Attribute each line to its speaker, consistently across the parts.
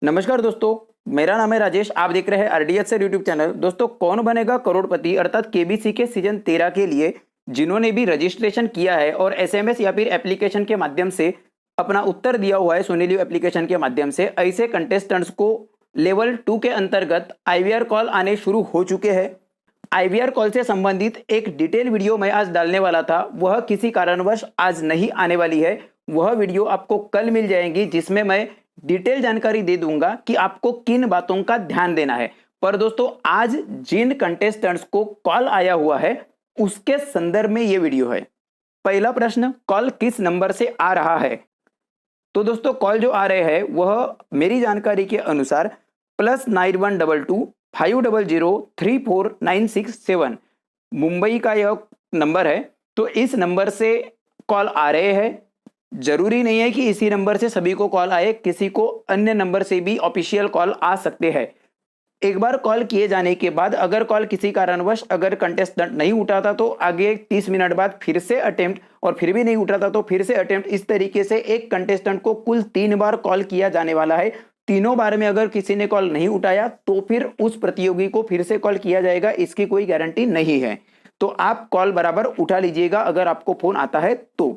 Speaker 1: नमस्कार दोस्तों, मेरा नाम है राजेश। आप देख रहे हैं आरडीएच से यूट्यूब चैनल। दोस्तों, कौन बनेगा करोड़पति अर्थात केबीसी के सीजन 13 के लिए जिन्होंने भी रजिस्ट्रेशन किया है और एसएमएस या फिर एप्लीकेशन के माध्यम से अपना उत्तर दिया हुआ है, सुनीलियो एप्लीकेशन के माध्यम से, ऐसे कंटेस्टेंट्स को लेवल 2 के अंतर्गत आईवीआर कॉल आने शुरू हो चुके हैं। आईवीआर कॉल से संबंधित एक डिटेल वीडियो मैं आज डालने वाला था, वह किसी कारणवश आज नहीं आने वाली है। वह वीडियो आपको कल मिल जाएगी, जिसमें मैं डिटेल जानकारी दे दूंगा कि आपको किन बातों का ध्यान देना है। पर दोस्तों, आज जिन कंटेस्टेंट्स को कॉल आया हुआ है उसके संदर्भ में यह वीडियो है। पहला प्रश्न, कॉल किस नंबर से आ रहा है? तो दोस्तों, कॉल जो आ रहे हैं वह मेरी जानकारी के अनुसार +9122 500 34967 मुंबई का यह नंबर है। तो इस नंबर से कॉल आ रहे हैं। जरूरी नहीं है कि इसी नंबर से सभी को कॉल आए, किसी को अन्य नंबर से भी ऑफिशियल कॉल आ सकते हैं। एक बार कॉल किए जाने के बाद अगर कॉल किसी कारणवश अगर कंटेस्टेंट नहीं उठाता तो आगे 30 मिनट बाद फिर से अटेम्प्ट, और फिर भी नहीं उठाता तो फिर से अटेम्प्ट। इस तरीके से एक कंटेस्टेंट को कुल 3 बार कॉल किया जाने वाला है। तीनों बार में अगर किसी ने कॉल नहीं उठाया तो फिर उस प्रतियोगी को फिर से कॉल किया जाएगा, इसकी कोई गारंटी नहीं है। तो आप कॉल बराबर उठा लीजिएगा अगर आपको फोन आता है तो।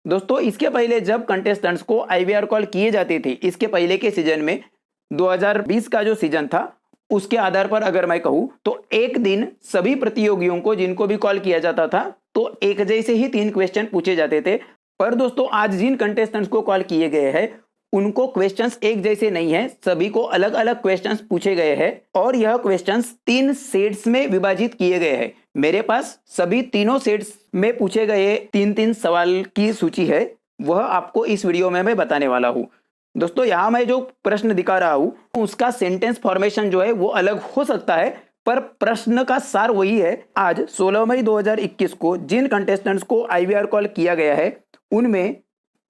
Speaker 1: दोस्तों, इसके पहले जब कंटेस्टेंट्स को आईवीआर कॉल किए जाते थे, इसके पहले के सीजन में 2020 का जो सीजन था उसके आधार पर अगर मैं कहूं तो एक दिन सभी प्रतियोगियों को जिनको भी कॉल किया जाता था तो एक जैसे ही 3 क्वेश्चन पूछे जाते थे। पर दोस्तों, आज जिन कंटेस्टेंट्स को कॉल किए गए हैं उनको क्वेश्चंस एक जैसे नहीं है, सभी को अलग अलग क्वेश्चंस पूछे गए हैं और यह क्वेश्चंस 3 सेट्स में विभाजित किए गए हैं। मेरे पास सभी तीनों सेट्स में पूछे गए 3-3 सवाल की सूची है, वह आपको इस वीडियो में मैं बताने वाला हूं। दोस्तों, यहां मैं जो प्रश्न दिखा रहा हूं उसका सेंटेंस फॉर्मेशन जो है वो अलग हो सकता है, पर प्रश्न का सार वही है। आज 16 मई 2021 को जिन कंटेस्टेंट्स को आईवीआर कॉल किया गया है उनमें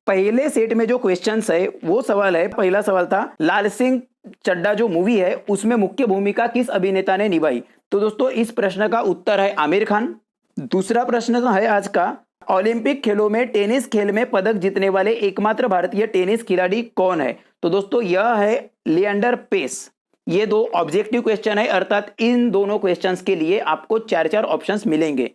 Speaker 1: पहले सेट में जो क्वेश्चंस है वो सवाल है। पहला सवाल था, लाल सिंह चड्ढा जो मूवी है उसमें मुख्य भूमिका किस अभिनेता ने निभाई? तो दोस्तों, इस प्रश्न का उत्तर है आमिर खान। दूसरा प्रश्न है आज का, ओलंपिक खेलों में टेनिस खेल में पदक जीतने वाले एकमात्र भारतीय टेनिस खिलाड़ी कौन है? तो दोस्तों, यह है लिएंडर पेस। ये 2 ऑब्जेक्टिव क्वेश्चन है, अर्थात इन दोनों क्वेश्चंस के लिए आपको 4-4 ऑप्शंस मिलेंगे।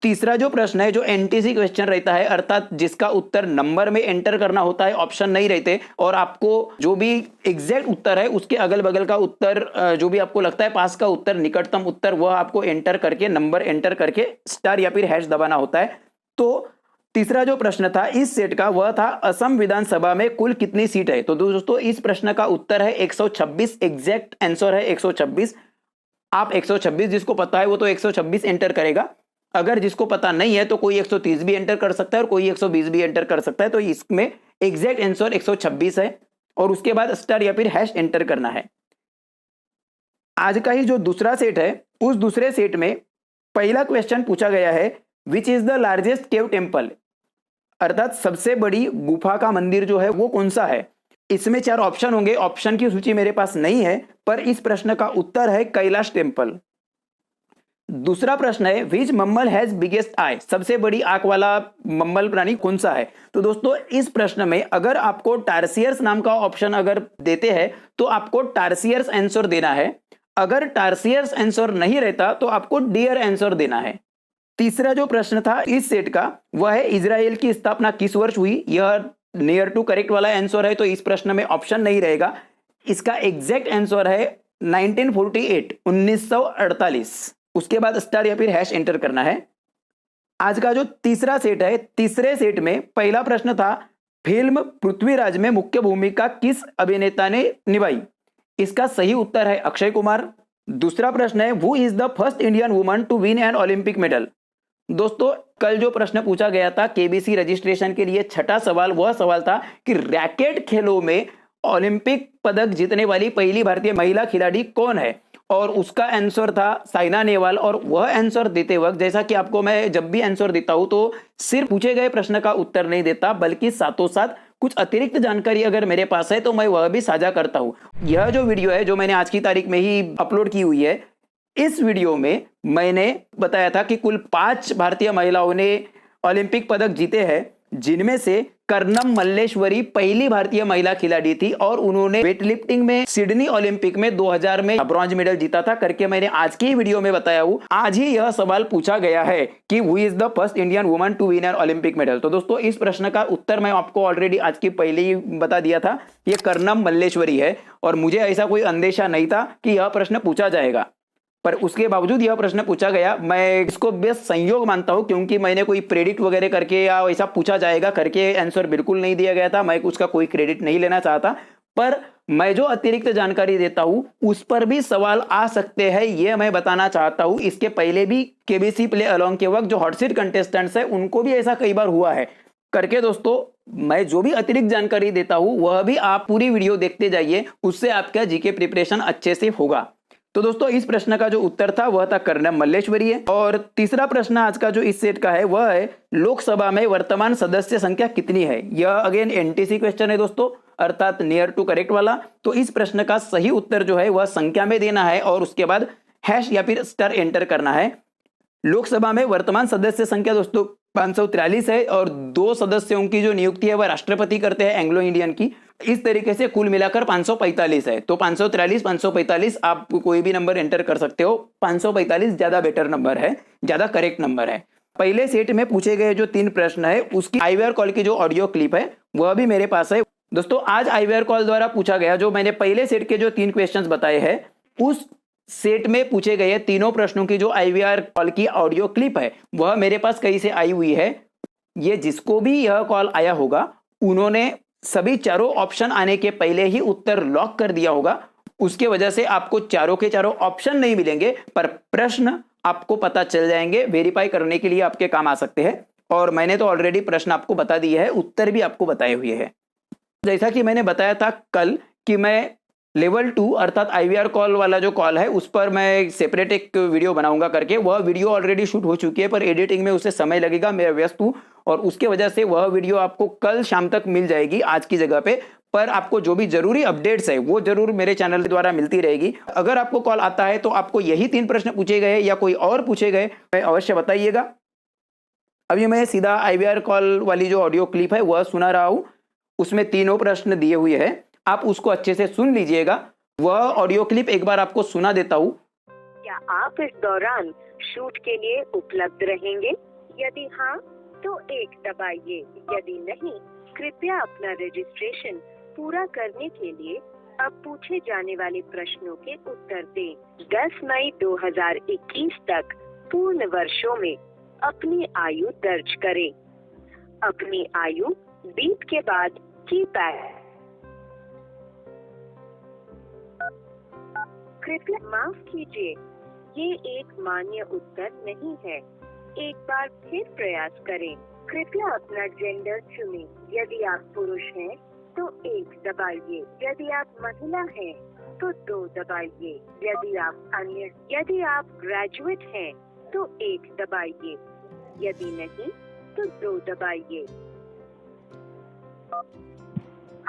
Speaker 1: तीसरा जो प्रश्न है जो एनटीसी क्वेश्चन रहता है, अर्थात जिसका उत्तर नंबर में एंटर करना होता है, ऑप्शन नहीं रहते, और आपको जो भी एग्जैक्ट उत्तर है उसके अगल बगल का उत्तर जो भी आपको लगता है पास का उत्तर, निकटतम उत्तर, वह आपको एंटर करके, नंबर एंटर करके स्टार या फिर हैश दबाना होता है। तो तीसरा जो प्रश्न था इस सेट का वह था, असम विधानसभा में कुल कितनी सीट है? तो दोस्तों, इस प्रश्न का उत्तर है 126। एग्जैक्ट आंसर है 126। आप 126, जिसको पता है वो तो 126 एंटर करेगा। अगर जिसको पता नहीं है तो कोई 130 भी एंटर कर सकता है और कोई 120 भी एंटर कर सकता है। तो इसमें एग्जैक्ट आंसर 126 है और उसके बाद स्टार या फिर हैश एंटर करना है। आज का ही जो दूसरा सेट है उस दूसरे सेट में पहला क्वेश्चन पूछा गया है, which is the largest cave temple, अर्थात सबसे बड़ी गुफा का मंदिर जो है वो कौन सा है? इसमें 4 ऑप्शन होंगे। ऑप्शन की सूची मेरे पास नहीं है, पर इस प्रश्न का उत्तर है कैलाश टेम्पल। दूसरा प्रश्न है, विच मम्मल हैज बिगेस्ट आई, सबसे बड़ी आंख वाला मम्मल प्राणी कौन सा है? तो दोस्तों, इस प्रश्न में अगर आपको टार्सियर्स नाम का ऑप्शन अगर देते हैं तो आपको टार्सियर्स आंसर देना है। अगर टार्सियर्स आंसर नहीं रहता तो आपको डियर आंसर देना है। तीसरा जो प्रश्न था इस सेट का वह है, इजराइल की स्थापना किस वर्ष हुई? यह नियर टू करेक्ट वाला आंसर है, तो इस प्रश्न में ऑप्शन नहीं रहेगा। इसका एग्जैक्ट आंसर है 1948, 1948। उसके बाद स्टार या फिर हैश एंटर करना है। आज का जो तीसरा सेट है, तीसरे सेट में पहला प्रश्न था, फिल्म पृथ्वीराज में मुख्य भूमिका किस अभिनेता ने निभाई? इसका सही उत्तर है अक्षय कुमार। दूसरा प्रश्न है, who is the first Indian woman to win an Olympic medal? दोस्तों, कल जो प्रश्न पूछा गया था केबीसी रजिस्ट्रेशन के लिए, छठा सवाल, वह सवाल था कि रैकेट खेलों में ओलंपिक पदक जीतने वाली पहली भारतीय महिला खिलाड़ी कौन है? और उसका आंसर था साइना नेहवाल। और वह आंसर देते वक्त, जैसा कि आपको मैं जब भी आंसर देता हूं तो सिर्फ पूछे गए प्रश्न का उत्तर नहीं देता, बल्कि साथों साथ कुछ अतिरिक्त जानकारी अगर मेरे पास है तो मैं वह भी साझा करता हूं। यह जो वीडियो है जो मैंने आज की तारीख में ही अपलोड की हुई है, इस वीडियो में मैंने बताया था कि कुल 5 भारतीय महिलाओं ने ओलंपिक पदक जीते हैं, जिनमें से कर्नम मल्लेश्वरी पहली भारतीय महिला खिलाड़ी थी और उन्होंने वेटलिफ्टिंग में सिडनी ओलंपिक में 2000 में ब्रॉन्ज मेडल जीता था करके मैंने आज की वीडियो में बताया हूं। आज ही यह सवाल पूछा गया है कि who is the first Indian woman to win an Olympic medal. तो दोस्तों इस प्रश्न का उत्तर मैं आपको ऑलरेडी आज की पहले ही बता दिया था, ये कर्नम मल्लेश्वरी है और मुझे ऐसा कोई अंदेशा नहीं था कि यह प्रश्न पूछा जाएगा, पर उसके बावजूद यह प्रश्न पूछा गया। मैं इसको बेस्ट संयोग मानता हूं क्योंकि मैंने कोई प्रेडिक्ट वगैरह करके या ऐसा पूछा जाएगा करके आंसर बिल्कुल नहीं दिया गया था। मैं उसका कोई क्रेडिट नहीं लेना चाहता, पर मैं जो अतिरिक्त जानकारी देता हूं उस पर भी सवाल आ सकते हैं, यह मैं बताना चाहता हूं। इसके पहले भी केबीसी प्ले अलोंग के वक्त जो हॉट सीट कंटेस्टेंट्स है उनको भी ऐसा कई बार हुआ है करके। दोस्तों मैं जो भी अतिरिक्त जानकारी देता हूं वह भी आप पूरी वीडियो देखते जाइए, उससे आपका जीके प्रिपरेशन अच्छे से होगा। तो दोस्तों इस प्रश्न का जो उत्तर था वह था कर्नम मल्लेश्वरी है। और तीसरा प्रश्न आज का जो इस सेट का है वह है लोकसभा में वर्तमान सदस्य संख्या कितनी है। यह अगेन एनटीसी क्वेश्चन है दोस्तों, अर्थात नियर टू करेक्ट वाला। तो इस प्रश्न का सही उत्तर जो है वह संख्या में देना है और उसके बाद हैश या फिर स्टार एंटर करना है। लोकसभा में वर्तमान सदस्य संख्या दोस्तों 543 है और 2 सदस्यों की जो नियुक्ति है वह राष्ट्रपति करते हैं एंग्लो इंडियन की। इस तरीके से कुल मिलाकर 545 है। तो 543 545 आप कोई भी नंबर एंटर कर सकते हो। 545 ज्यादा बेटर नंबर है, ज्यादा करेक्ट नंबर है। पहले सेट में पूछे गए जो 3 प्रश्न है उसकी आईवीआर कॉल की जो ऑडियो क्लिप है वह भी मेरे पास है। दोस्तों आज आईवीआर कॉल द्वारा पूछा गया जो मैंने पहले सेट के जो 3 क्वेश्चंस बताए हैं उस सेट में पूछे गए तीनों प्रश्नों की जो आईवीआर कॉल की ऑडियो क्लिप है वह मेरे पास कहीं से आई हुई है। ये जिसको भी यह कॉल आया होगा उन्होंने सभी चारों ऑप्शन आने के पहले ही उत्तर लॉक कर दिया होगा। उसके वजह से आपको चारों के चारों ऑप्शन नहीं मिलेंगे, पर प्रश्न आपको पता चल जाएंगे, वेरीफाई करने के लिए आपके काम आ सकते हैं। और मैंने तो ऑलरेडी प्रश्न आपको बता दिए है, उत्तर भी आपको बताए हुए हैं। जैसा कि मैंने बताया था कल कि मैं लेवल 2 अर्थात आईवीआर कॉल वाला जो कॉल है उस पर मैं सेपरेट एक वीडियो बनाऊंगा करके। वह वीडियो ऑलरेडी शूट हो चुकी है पर एडिटिंग में उसे समय लगेगा, मैं व्यस्त हूं और उसके वजह से वह वीडियो आपको कल शाम तक मिल जाएगी आज की जगह पे। पर आपको जो भी जरूरी अपडेट्स है वो जरूर मेरे चैनल द्वारा मिलती रहेगी। अगर आपको कॉल आता है तो आपको यही 3 प्रश्न पूछे गए या कोई और पूछे गए अवश्य बताइएगा। अभी मैं सीधा आईवीआर कॉल वाली जो ऑडियो क्लिप है वह सुना रहा हूं, उसमें तीनों प्रश्न दिए हुए हैं, आप उसको अच्छे से सुन लीजिएगा। वह ऑडियो क्लिप एक बार आपको सुना देता हूँ।
Speaker 2: क्या आप इस दौरान शूट के लिए उपलब्ध रहेंगे? यदि हाँ तो 1 दबाइए, यदि नहीं कृपया अपना रजिस्ट्रेशन पूरा करने के लिए अब पूछे जाने वाले प्रश्नों के उत्तर दें। 10 मई 2021 तक पूर्ण वर्षों में अपनी आयु दर्ज करें। अपनी आयु बीप के बाद कीपैड। कृपया माफ कीजिए, ये एक मान्य उत्तर नहीं है। एक बार फिर प्रयास करें। कृपया अपना जेंडर चुनें। यदि आप पुरुष हैं तो 1 दबाइए, यदि आप महिला हैं तो 2 दबाइए, यदि आप ग्रेजुएट हैं तो 1 दबाइए, यदि नहीं तो 2 दबाइए।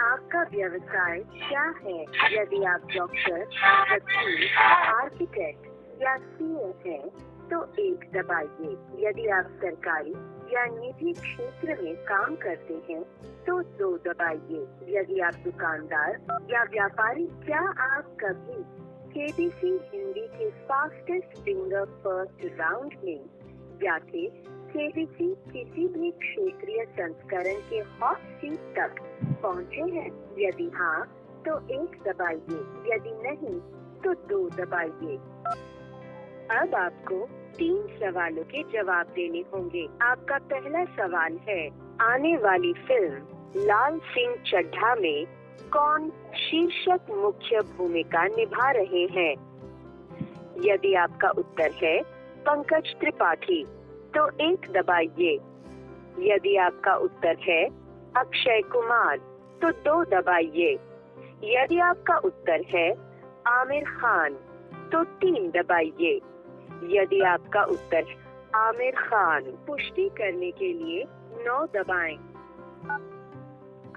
Speaker 2: आपका व्यवसाय क्या है? यदि आप डॉक्टर, वकील, आर्किटेक्ट या सीए हैं तो 1 दबाइए, यदि आप सरकारी या निजी क्षेत्र में काम करते हैं तो 2 दबाइए, यदि आप दुकानदार या व्यापारी। क्या आप कभी केबीसी हिंदी के फास्टेस्ट फिंगर फर्स्ट राउंड में या फिर केबीसी किसी भी क्षेत्रीय संस्करण के हॉट सीट तक पहुँचे हैं? यदि हाँ तो 1 दबाइए, यदि नहीं तो 2 दबाइए। अब आपको 3 सवालों के जवाब देने होंगे। आपका पहला सवाल है, आने वाली फिल्म लाल सिंह चड्ढा में कौन शीर्षक मुख्य भूमिका निभा रहे हैं? यदि आपका उत्तर है पंकज त्रिपाठी तो 1 दबाइए, यदि आपका उत्तर है अक्षय कुमार तो 2 दबाइए, यदि आपका उत्तर है आमिर खान तो 3 दबाइए, यदि आपका उत्तर आमिर खान पुष्टि करने के लिए 9 दबाएं।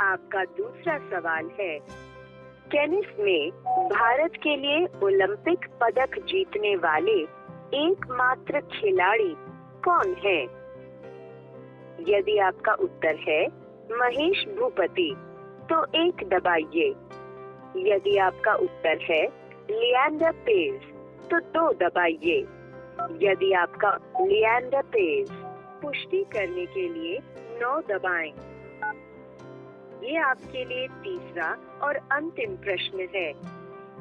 Speaker 2: आपका दूसरा सवाल है, टेनिस में भारत के लिए ओलंपिक पदक जीतने वाले एकमात्र खिलाड़ी कौन है? यदि आपका उत्तर है महेश भूपति तो 1 दबाइए। यदि आपका उत्तर है लिएंडर पेज तो 2 दबाइए। यदि आपका लिएंडर पेज पुष्टि करने के लिए 9 दबाएं। ये आपके लिए तीसरा और अंतिम प्रश्न है।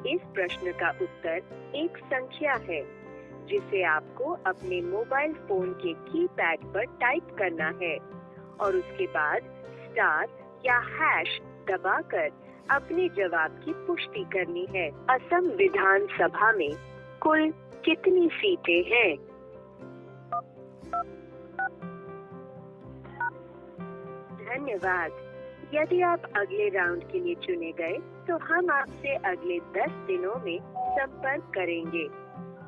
Speaker 2: इस प्रश्न का उत्तर एक संख्या है जिसे आपको अपने मोबाइल फोन के कीपैड पर टाइप करना है और उसके बाद स्टार या हैश दबाकर अपने जवाब की पुष्टि करनी है। असम विधानसभा में कुल कितनी सीटें हैं? धन्यवाद। यदि आप अगले राउंड के लिए चुने गए तो हम आपसे अगले 10 दिनों में संपर्क करेंगे।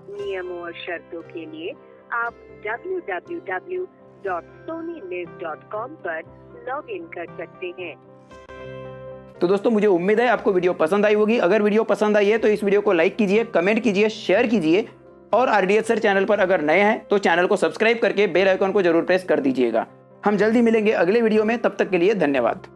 Speaker 2: नियमों और शर्तों के लिए आप www.sonylive.com पर लॉग इन कर सकते हैं।
Speaker 1: तो दोस्तों मुझे उम्मीद है आपको वीडियो पसंद आई होगी। अगर वीडियो पसंद आई है तो इस वीडियो को लाइक कीजिए, कमेंट कीजिए, शेयर कीजिए और आरडीएच सर चैनल पर अगर नए हैं तो चैनल को सब्सक्राइब करके बेल आइकन को जरूर प्रेस कर दीजिएगा। हम जल्दी मिलेंगे अगले वीडियो में, तब तक के लिए धन्यवाद।